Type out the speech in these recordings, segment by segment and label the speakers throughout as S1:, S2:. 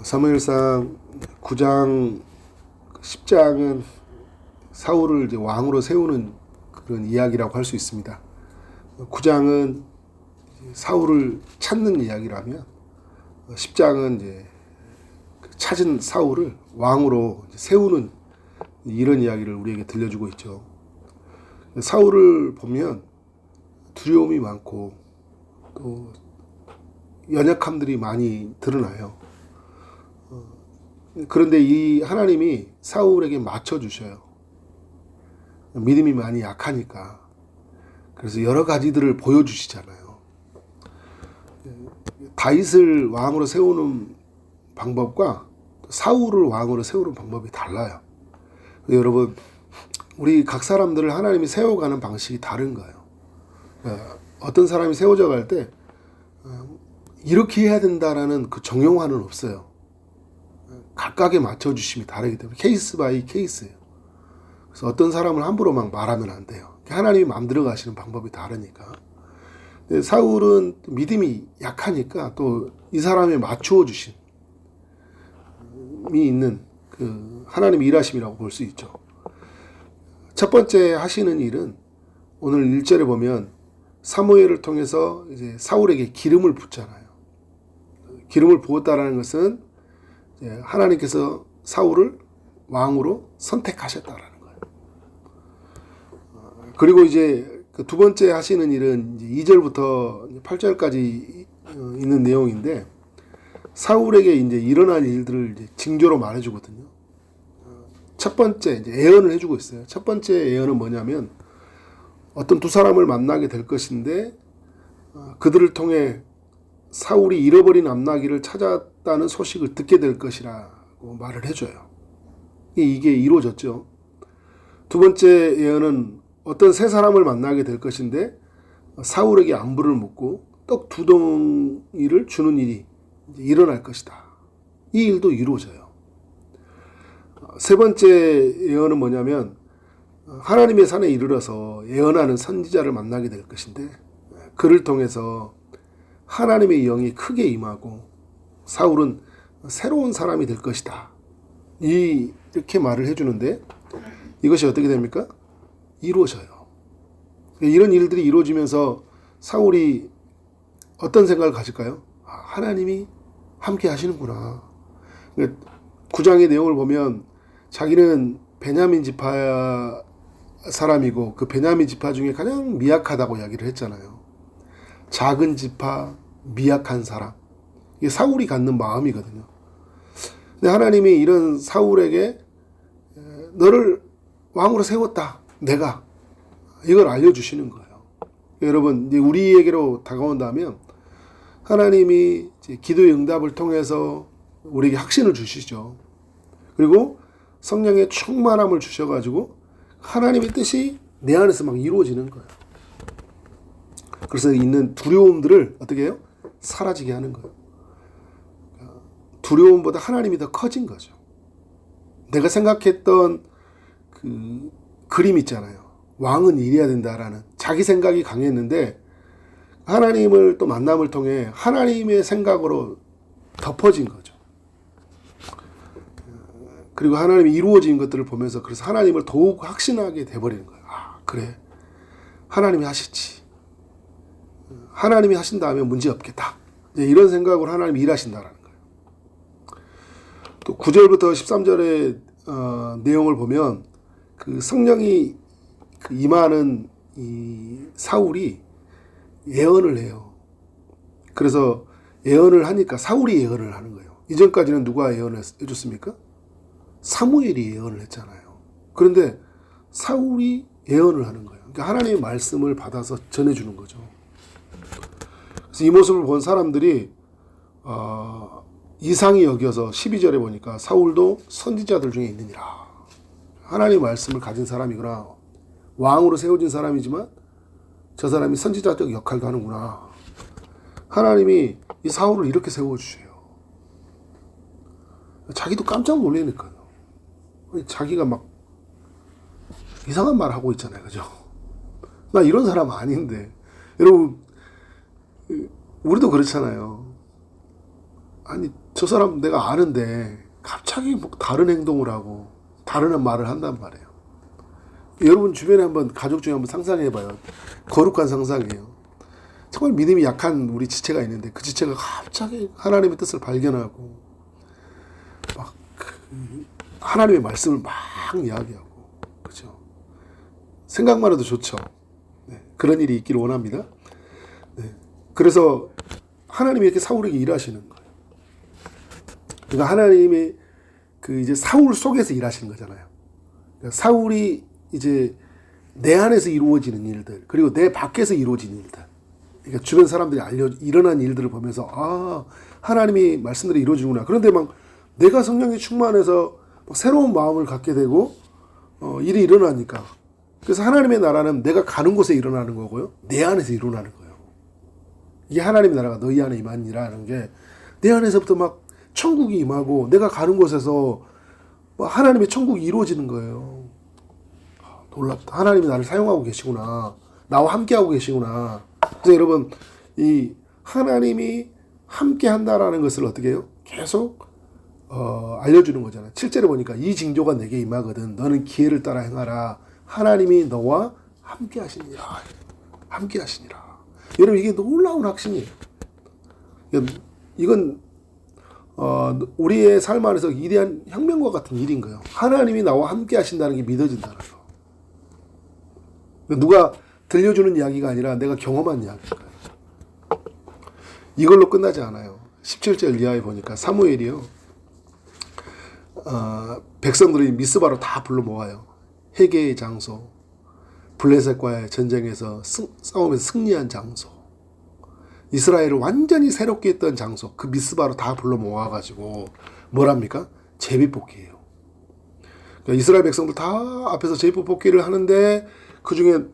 S1: 사무엘상 9장 10장은 사울을 이제 왕으로 세우는 그런 이야기라고 할 수 있습니다. 9장은 사울을 찾는 이야기라면 10장은 이제 찾은 사울을 왕으로 세우는 이런 이야기를 우리에게 들려주고 있죠. 사울을 보면 두려움이 많고 또 연약함들이 많이 드러나요. 그런데 이 하나님이 사울에게 맞춰주셔요. 믿음이 많이 약하니까. 그래서 여러 가지들을 보여주시잖아요. 다윗을 왕으로 세우는 방법과 사울을 왕으로 세우는 방법이 달라요. 여러분, 우리 각 사람들을 하나님이 세워가는 방식이 다른 거예요. 어떤 사람이 세워져 갈 때 이렇게 해야 된다라는 그 정형화는 없어요. 각각에 맞춰주심이 다르기 때문에 케이스 바이 케이스예요. 그래서 어떤 사람을 함부로 막 말하면 안 돼요. 하나님이 마음대로 가시는 방법이 다르니까. 사울은 믿음이 약하니까 또 이 사람에 맞추어 주심이 있는 그 하나님의 일하심이라고 볼 수 있죠. 첫 번째 하시는 일은 오늘 1절에 보면 사무엘을 통해서 이제 사울에게 기름을 붓잖아요. 기름을 부었다라는 것은 하나님께서 사울을 왕으로 선택하셨다라는 거예요. 그리고 이제 그 두 번째 하시는 일은 이제 2절부터 8절까지 있는 내용인데 사울에게 이제 일어난 일들을 이제 징조로 말해주거든요. 첫 번째 이제 예언을 해주고 있어요. 첫 번째 예언은 뭐냐면 어떤 두 사람을 만나게 될 것인데 그들을 통해 사울이 잃어버린 암나귀를 찾았다는 소식을 듣게 될 것이라고 말을 해줘요. 이게 이루어졌죠. 두 번째 예언은 어떤 세 사람을 만나게 될 것인데 사울에게 안부를 묻고 떡 두 덩이를 주는 일이 일어날 것이다. 이 일도 이루어져요. 세 번째 예언은 뭐냐면 하나님의 산에 이르러서 예언하는 선지자를 만나게 될 것인데 그를 통해서 하나님의 영이 크게 임하고 사울은 새로운 사람이 될 것이다. 이렇게 말을 해주는데 이것이 어떻게 됩니까? 이루어져요. 이런 일들이 이루어지면서 사울이 어떤 생각을 가질까요? 하나님이 함께 하시는구나. 9장의 내용을 보면 자기는 베냐민 지파 사람이고 그 베냐민 지파 중에 가장 미약하다고 이야기를 했잖아요. 작은 지파, 미약한 사람. 이게 사울이 갖는 마음이거든요. 근데 하나님이 이런 사울에게 너를 왕으로 세웠다. 내가. 이걸 알려주시는 거예요. 여러분, 이제 우리에게로 다가온다면 하나님이 이제 기도의 응답을 통해서 우리에게 확신을 주시죠. 그리고 성령의 충만함을 주셔가지고 하나님의 뜻이 내 안에서 막 이루어지는 거예요. 그래서 있는 두려움들을 어떻게 해요? 사라지게 하는 거예요. 두려움보다 하나님이 더 커진 거죠. 내가 생각했던 그 그림 있잖아요. 왕은 이래야 된다라는 자기 생각이 강했는데 하나님을 또 만남을 통해 하나님의 생각으로 덮어진 거죠. 그리고 하나님이 이루어진 것들을 보면서 그래서 하나님을 더욱 확신하게 돼버리는 거예요. 그래. 하나님이 하시지. 하나님이 하신다면 문제 없겠다. 이런 생각으로 하나님이 일하신다라는 거예요. 또 9절부터 13절의 내용을 보면 그 성령이 그 임하는 이 사울이 예언을 해요. 그래서 예언을 하니까 사울이 예언을 하는 거예요. 이전까지는 누가 예언을 해줬습니까? 사무엘이 예언을 했잖아요. 그런데 사울이 예언을 하는 거예요. 그러니까 하나님의 말씀을 받아서 전해주는 거죠. 그래서 이 모습을 본 사람들이 이상히 여겨서 12절에 보니까 사울도 선지자들 중에 있느니라. 하나님의 말씀을 가진 사람이구나. 왕으로 세워진 사람이지만 저 사람이 선지자적 역할도 하는구나. 하나님이 이 사울을 이렇게 세워주세요. 자기도 깜짝 놀라니까요. 자기가 막 이상한 말 하고 있잖아요. 그죠? 나 이런 사람 아닌데. 여러분, 우리도 그렇잖아요. 아니 저 사람 내가 아는데 갑자기 뭐 다른 행동을 하고 다른 말을 한단 말이에요. 여러분 주변에 한번 가족 중에 한번 상상해봐요. 거룩한 상상이에요. 정말 믿음이 약한 우리 지체가 있는데 그 지체가 갑자기 하나님의 뜻을 발견하고 막 하나님의 말씀을 막 이야기하고, 그죠? 생각만 해도 좋죠. 네, 그런 일이 있기를 원합니다. 네, 그래서 하나님이 이렇게 사울에게 일하시는 거예요. 그러니까 하나님이 그 이제 사울 속에서 일하시는 거잖아요. 그러니까 사울이 이제 내 안에서 이루어지는 일들, 그리고 내 밖에서 이루어진 일들, 그러니까 주변 사람들이 일어난 일들을 보면서 아, 하나님이 말씀대로 이루어지구나. 그런데 막 내가 성령이 충만해서 막 새로운 마음을 갖게 되고 일이 일어나니까, 그래서 하나님의 나라는 내가 가는 곳에 일어나는 거고요, 내 안에서 일어나는 거예요. 이게 하나님의 나라가 너희 안에 임하니라는 게 내 안에서부터 막 천국이 임하고 내가 가는 곳에서 하나님의 천국이 이루어지는 거예요. 놀랍다. 하나님이 나를 사용하고 계시구나. 나와 함께하고 계시구나. 그래서 여러분, 이 하나님이 함께 한다라는 것을 어떻게 해요? 계속 알려주는 거잖아요. 7절에 보니까 이 징조가 내게 임하거든 너는 기회를 따라 행하라. 하나님이 너와 함께 하시니라. 함께 하시니라. 여러분, 이게 놀라운 확신이에요. 이건 우리의 삶 안에서 위대한 혁명과 같은 일인 거예요. 하나님이 나와 함께 하신다는 게 믿어진다는 거. 누가 들려주는 이야기가 아니라 내가 경험한 이야기인 거예요. 이걸로 끝나지 않아요. 17절 이하에 보니까 사무엘이요, 백성들이 미스바로 다 불러 모아요. 회개의 장소, 블레셋과의 전쟁에서 싸움에서 승리한 장소, 이스라엘을 완전히 새롭게 했던 장소, 그 미스바로 다 불러 모아가지고 뭐랍니까? 제비뽑기예요. 그러니까 이스라엘 백성들 다 앞에서 제비뽑기를 하는데 그 중에,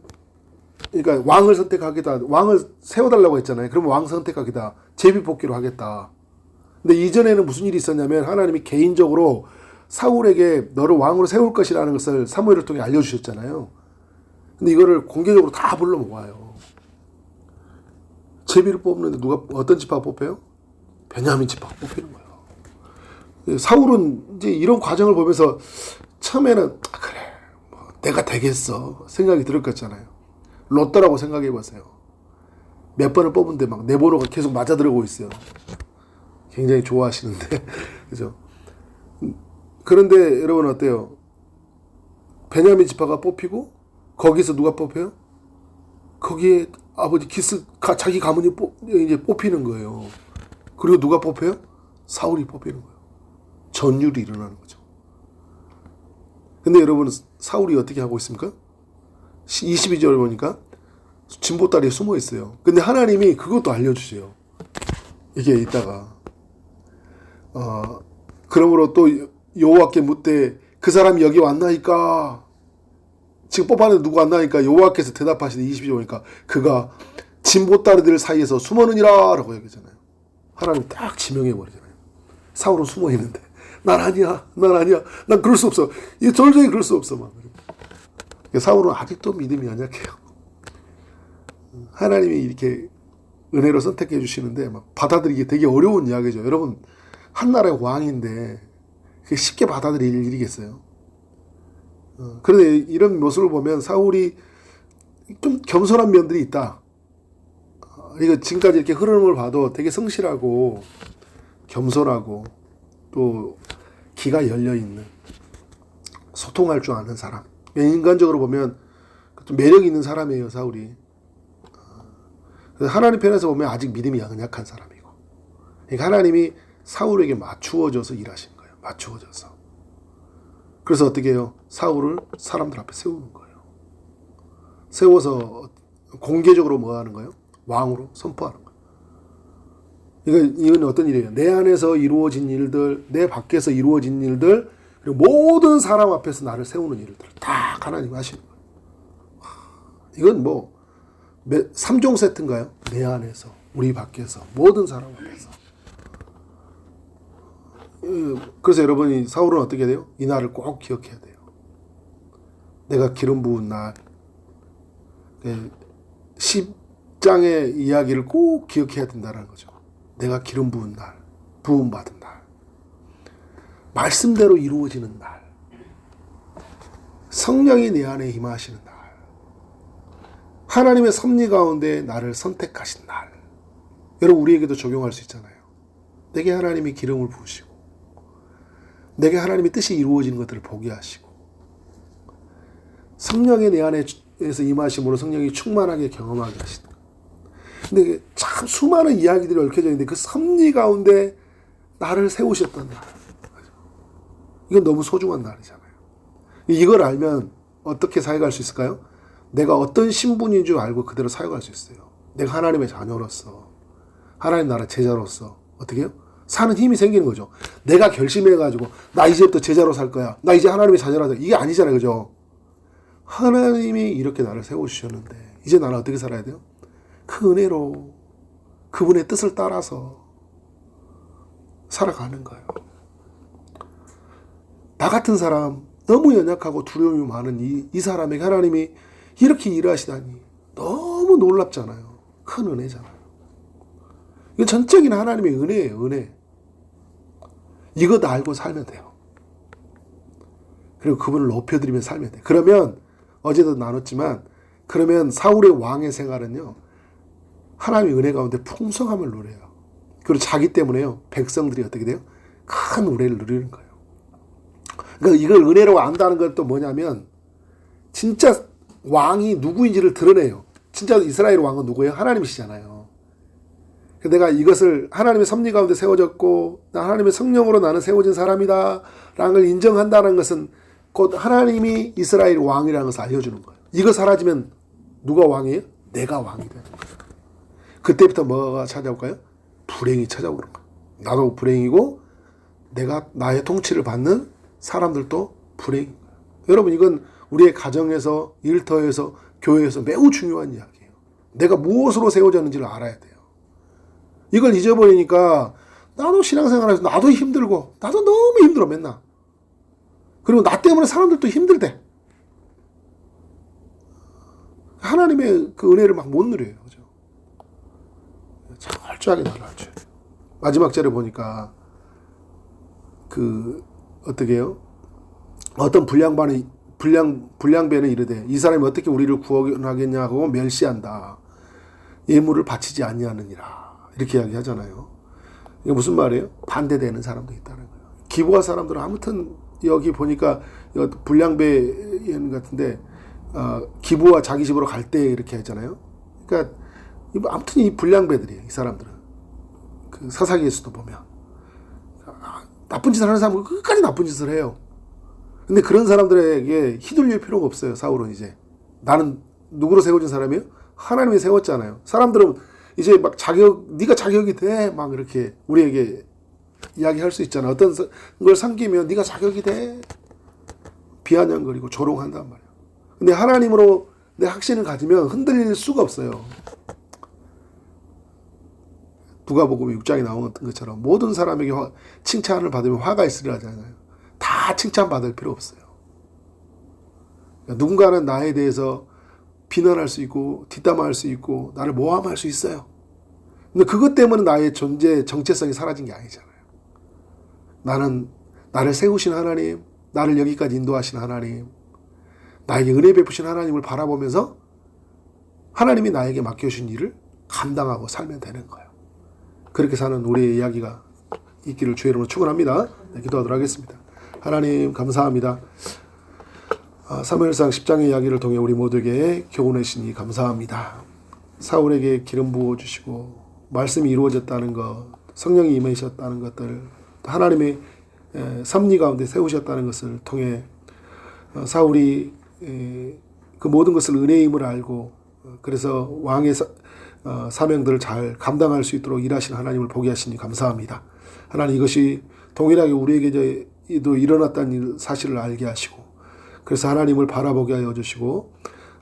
S1: 그러니까 왕을 선택하겠다, 왕을 세워달라고 했잖아요. 그러면 왕 선택하겠다, 제비뽑기로 하겠다. 근데 이전에는 무슨 일이 있었냐면 하나님이 개인적으로 사울에게 너를 왕으로 세울 것이라는 것을 사무엘을 통해 알려주셨잖아요. 근데 이거를 공개적으로 다 불러 모아요. 제비를 뽑는데 누가, 어떤 지파가 뽑혀요? 베냐민 지파가 뽑히는 거예요. 사울은 이제 이런 과정을 보면서 처음에는 그래, 뭐 내가 되겠어 생각이 들을 거잖아요. 로또라고 생각해 보세요. 몇 번을 뽑은데 막 내 번호가 계속 맞아 들어오고 있어요. 굉장히 좋아하시는데 그죠? 그런데 여러분 어때요? 베냐민 지파가 뽑히고 거기서 누가 뽑혀요? 거기에 아버지 자기 가문이 이제 뽑히는 거예요. 그리고 누가 뽑혀요? 사울이 뽑히는 거예요. 전율이 일어나는 거죠. 근데 여러분, 사울이 어떻게 하고 있습니까? 22절 보니까 진보다리에 숨어 있어요. 근데 하나님이 그것도 알려주세요. 이게 있다가 그러므로 또 여호와께 묻되 그 사람이 여기 왔나이까? 지금 뽑았는데 누구 왔나니까 여호와께서 대답하시되 22절 보니까 그가 진보다리들 사이에서 숨었느니라 라고 얘기하잖아요. 하나님 딱 지명해 버리잖아요. 사울은 숨어 있는데 난 아니야, 난 그럴 수 없어, 이 절대로 그럴 수 없어 막. 사울은 아직도 믿음이 연약해요. 하나님이 이렇게 은혜로 선택해 주시는데 막 받아들이기 되게 어려운 이야기죠. 여러분, 한 나라의 왕인데 그게 쉽게 받아들일 일이겠어요? 그런데 이런 모습을 보면 사울이 좀 겸손한 면들이 있다. 이거 지금까지 이렇게 흐름을 봐도 되게 성실하고 겸손하고 또 기가 열려있는, 소통할 줄 아는 사람. 인간적으로 보면 좀 매력 있는 사람이에요, 사울이. 하나님 편에서 보면 아직 믿음이 연약한 사람이고. 그러니까 하나님이 사울에게 맞추어져서 일하신 거예요. 맞추어져서. 그래서 어떻게 해요? 사울을 사람들 앞에 세우는 거예요. 세워서 공개적으로 뭐 하는 거예요? 왕으로 선포하는 거예요. 이건 어떤 일이에요? 내 안에서 이루어진 일들, 내 밖에서 이루어진 일들, 그리고 모든 사람 앞에서 나를 세우는 일들 다 하나님 하시는 거예요. 이건 뭐 3종 세트인가요? 내 안에서, 우리 밖에서, 모든 사람 앞에서. 그래서 여러분이, 사울은 어떻게 돼요? 이 날을 꼭 기억해야 돼요. 내가 기름 부은 날, 10장의 이야기를 꼭 기억해야 된다는 거죠. 내가 기름 부은 날. 부음받은 날, 말씀대로 이루어지는 날, 성령이 내 안에 임하시는 날, 하나님의 섭리 가운데 나를 선택하신 날. 여러분, 우리에게도 적용할 수 있잖아요. 내게 하나님이 기름을 부으시고 내게 하나님의 뜻이 이루어지는 것들을 보게 하시고 성령이 내 안에서 임하심으로 성령이 충만하게 경험하게 하시다. 근데 참 수많은 이야기들이 얽혀져 있는데 그 섭리 가운데 나를 세우셨던 날, 이건 너무 소중한 날이잖아요. 이걸 알면 어떻게 사역할 수 있을까요? 내가 어떤 신분인 줄 알고 그대로 사역할 수 있어요. 내가 하나님의 자녀로서, 하나님 나라 제자로서 어떻게 해요? 사는 힘이 생기는 거죠. 내가 결심해가지고 나 이제부터 제자로 살 거야, 나 이제 하나님의 자녀라, 이게 아니잖아요. 그죠? 하나님이 이렇게 나를 세워주셨는데 이제 나는 어떻게 살아야 돼요? 그 은혜로 그분의 뜻을 따라서 살아가는 거예요. 나 같은 사람, 너무 연약하고 두려움이 많은 이 사람에게 하나님이 이렇게 일하시다니 너무 놀랍잖아요. 큰 은혜잖아요. 이건 전적인 하나님의 은혜예요. 은혜. 이거 다 알고 살면 돼요. 그리고 그분을 높여드리며 살면 돼요. 그러면 어제도 나눴지만, 그러면 사울의 왕의 생활은요, 하나님의 은혜 가운데 풍성함을 누려요. 그리고 자기 때문에요, 백성들이 어떻게 돼요? 큰 은혜를 누리는 거예요. 그러니까 이걸 은혜라고 안다는 건 또 뭐냐면, 진짜 왕이 누구인지를 드러내요. 진짜 이스라엘 왕은 누구예요? 하나님이시잖아요. 내가 이것을 하나님의 섭리 가운데 세워졌고 하나님의 성령으로 나는 세워진 사람이다 라는 걸 인정한다는 것은 곧 하나님이 이스라엘 왕이라는 것을 알려주는 거예요. 이거 사라지면 누가 왕이에요? 내가 왕이 되는 거예요. 그때부터 뭐가 찾아올까요? 불행이 찾아오는 거예요. 나도 불행이고 내가 나의 통치를 받는 사람들도 불행인 거예요. 여러분, 이건 우리의 가정에서, 일터에서, 교회에서 매우 중요한 이야기예요. 내가 무엇으로 세워졌는지를 알아야 돼요. 이걸 잊어버리니까 나도 신앙생활에서 나도 힘들고 나도 너무 힘들어 맨날. 그리고 나 때문에 사람들도 힘들대. 하나님의 그 은혜를 막 못 누려요. 그죠? 철저하게 나를 알죠. 마지막 절에 보니까 그 어떻게 해요? 어떤 불량배는 이르되 이 사람이 어떻게 우리를 구원하겠냐고 멸시한다. 예물을 바치지 아니하느니라. 이렇게 이야기하잖아요. 이게 무슨 말이에요? 반대되는 사람도 있다는 거예요. 기부할 사람들은 아무튼 여기 보니까 불량배 같은데 기부와 자기 집으로 갈 때 이렇게 했잖아요. 그러니까 아무튼 이 불량배들이에요. 이 사람들은 그 사사기에서도 보면 나쁜 짓을 하는 사람은 끝까지 나쁜 짓을 해요. 근데 그런 사람들에게 휘둘릴 필요가 없어요. 사울은 이제 나는 누구로 세워진 사람이에요? 하나님이 세웠잖아요. 사람들은 이제 막 네가 자격이 돼. 막 이렇게 우리에게 이야기할 수 있잖아. 어떤 걸 삼기면 네가 자격이 돼. 비아냥거리고 조롱한단 말이야. 근데 하나님으로 내 확신을 가지면 흔들릴 수가 없어요. 누가복음 6장에 나온 것처럼 모든 사람에게 칭찬을 받으면 화가 있으리라 하잖아요. 다 칭찬받을 필요 없어요. 누군가는 나에 대해서 비난할 수 있고 뒷담화할 수 있고 나를 모함할 수 있어요. 근데 그것 때문에 나의 존재 정체성이 사라진 게 아니잖아요. 나는 나를 세우신 하나님, 나를 여기까지 인도하신 하나님, 나에게 은혜 베푸신 하나님을 바라보면서 하나님이 나에게 맡겨주신 일을 감당하고 살면 되는 거예요. 그렇게 사는 우리의 이야기가 있기를 주의 이름으로 축원합니다. 네, 기도하도록 하겠습니다. 하나님 감사합니다. 사무엘상 10장의 이야기를 통해 우리 모두에게 교훈해 주시니 감사합니다. 사울에게 기름 부어주시고 말씀이 이루어졌다는 것, 성령이 임하셨다는 것들, 하나님의 섭리 가운데 세우셨다는 것을 통해 사울이 그 모든 것을 은혜임을 알고 그래서 왕의 사명들을 잘 감당할 수 있도록 일하시는 하나님을 보게 하시니 감사합니다. 하나님, 이것이 동일하게 우리에게도 일어났다는 사실을 알게 하시고 그래서 하나님을 바라보게 하여 주시고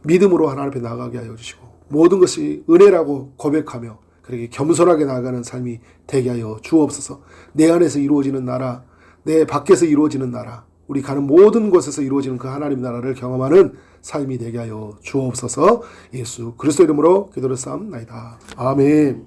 S1: 믿음으로 하나님 앞에 나가게 하여 주시고 모든 것이 은혜라고 고백하며 그렇게 겸손하게 나아가는 삶이 되게 하여 주옵소서. 내 안에서 이루어지는 나라, 내 밖에서 이루어지는 나라, 우리 가는 모든 곳에서 이루어지는 그 하나님 나라를 경험하는 삶이 되게 하여 주옵소서. 예수 그리스도 이름으로 기도를 삼나이다. 아멘.